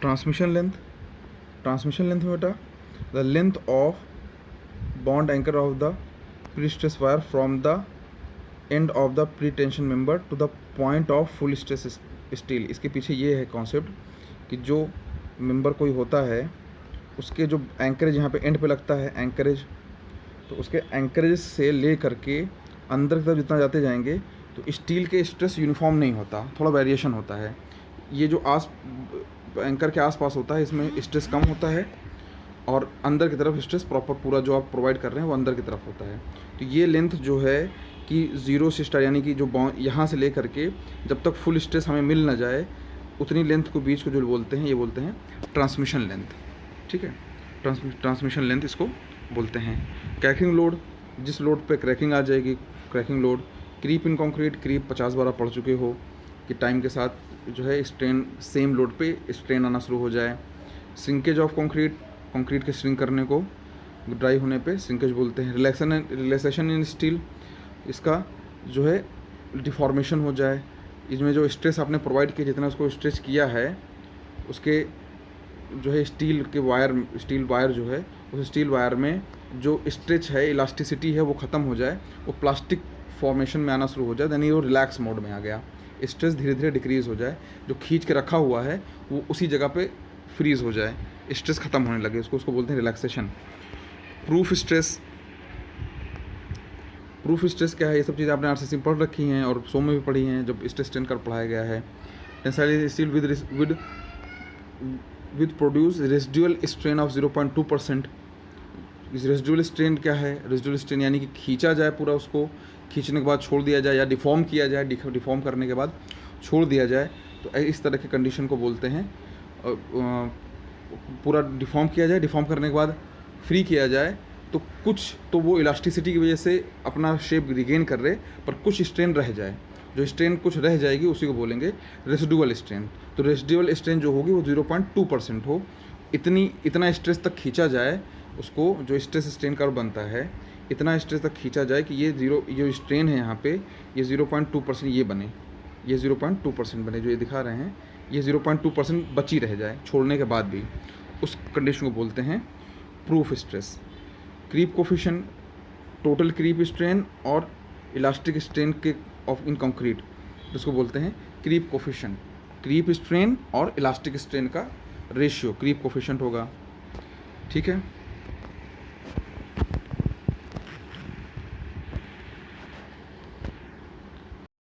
Transmission length में बेटा the length of bond anchor of the pre stress wire from the end of the pre tension member to the point of full stress steel. इसके पीछे ये है concept कि जो member कोई होता है उसके जो एंकरेज यहाँ पे एंड पे लगता है एंकरेज, तो उसके एंकरेज से ले करके अंदर की तरफ जितना जाते जाएंगे तो स्टील के स्ट्रेस यूनिफॉर्म नहीं होता, थोड़ा वेरिएशन होता है। ये जो एंकर के आसपास होता है इसमें स्ट्रेस कम होता है और अंदर की तरफ स्ट्रेस प्रॉपर पूरा जो आप प्रोवाइड कर रहे हैं वो अंदर की तरफ होता है। तो ये लेंथ जो है कि ज़ीरो से स्टार्ट यानी कि जो बॉन्ड यहाँ से ले करके जब तक फुल स्ट्रेस हमें मिल ना जाए उतनी लेंथ को बीच को जो बोलते हैं ये बोलते हैं ट्रांसमिशन लेंथ। ठीक है, ट्रांसमिशन लेंथ इसको बोलते हैं। क्रैकिंग लोड, जिस लोड पे क्रैकिंग आ जाएगी, cracking load. Creep in concrete, creep 50 बार आप पढ़ चुके हो कि टाइम के साथ जो है स्ट्रेन सेम लोड पे स्ट्रेन आना शुरू हो जाए। श्रिंकेज ऑफ कंक्रीट, कंक्रीट के श्रिंक करने को ड्राई होने पे श्रिंकेज बोलते हैं। रिलैक्सेशन इन स्टील, इसका जो है डिफॉर्मेशन हो जाए, इसमें जो स्ट्रेस आपने प्रोवाइड किया जितना उसको स्ट्रेच किया है उसके जो है स्टील वायर जो है उस स्टील वायर में जो स्ट्रेच है, इलास्टिसिटी है वो ख़त्म हो जाए, वो प्लास्टिक फॉर्मेशन में आना शुरू हो जाए, यानी वो रिलैक्स मोड में आ गया, स्ट्रेस धीरे धीरे डिक्रीज़ हो जाए, जो खींच के रखा हुआ है वो उसी जगह पे फ्रीज हो जाए, स्ट्रेस ख़त्म होने लगे, उसको बोलते हैं रिलैक्सेशन। प्रूफ स्ट्रेस क्या है, ये सब चीज़ें आपने आरसीसी में पढ़ रखी हैं और सो में भी पढ़ी हैं जब स्ट्रेस टेंस कर पढ़ाया गया है। Tensile steel with produce residual strain of 0.2%। Residual strain क्या है, रेसिडुअल स्ट्रेन यानी कि खींचा जाए पूरा, उसको खींचने के बाद छोड़ दिया जाए या डिफॉर्म किया जाए, डिफॉर्म करने के बाद छोड़ दिया जाए, तो इस तरह के कंडीशन को बोलते हैं। पूरा डिफॉर्म किया जाए, डिफॉर्म करने के बाद फ्री किया जाए तो कुछ तो वो इलास्टिसिटी की वजह से अपना शेप रिगेन कर रहे पर कुछ स्ट्रेन रह जाए, जो स्ट्रेन कुछ रह जाएगी उसी को बोलेंगे रेसिडुअल स्ट्रेन। तो रेसिडुअल स्ट्रेन जो होगी वो 0.2% हो, इतना स्ट्रेस तक खींचा जाए उसको, जो स्ट्रेस स्ट्रेन कर्व बनता है इतना स्ट्रेस तक खींचा जाए कि ये जो स्ट्रेन है यहाँ पे ये 0.2% ये बने, ये 0.2% बने, जो ये दिखा रहे हैं ये 0.2% बची रह जाए छोड़ने के बाद भी, उस कंडीशन को बोलते हैं proof stress. Creep coefficient, total creep strain और इलास्टिक स्ट्रेन के ऑफ इन कंक्रीट, जिसको बोलते हैं क्रीप कोफिशिएंट। क्रीप स्ट्रेन और इलास्टिक स्ट्रेन का रेशियो क्रीप कोफिशिएंट होगा। ठीक है।